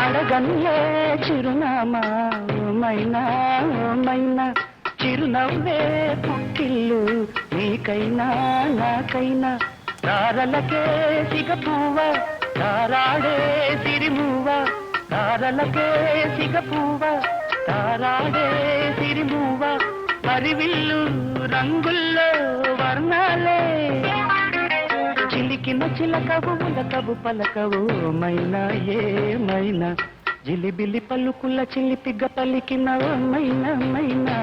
అడగన్లే చిరునామా మైనా మైనా చిరునవ్వే పుట్టిల్లు నీకైనా నాకైనా తారలకే సిగపువ్వ తారాడే సిరిమువ్వ తారలకే సిగపువ్వ తారాడే సిరిమువ్వ హరివిల్లు రంగుల్లో వర్ణాలే చిలికిన చిలకవు ఉలకవు పలకవు మైనా ఏమైనా జిలిబిలి పలుకుల చిలిపిగ పలికిన మైనా మైనా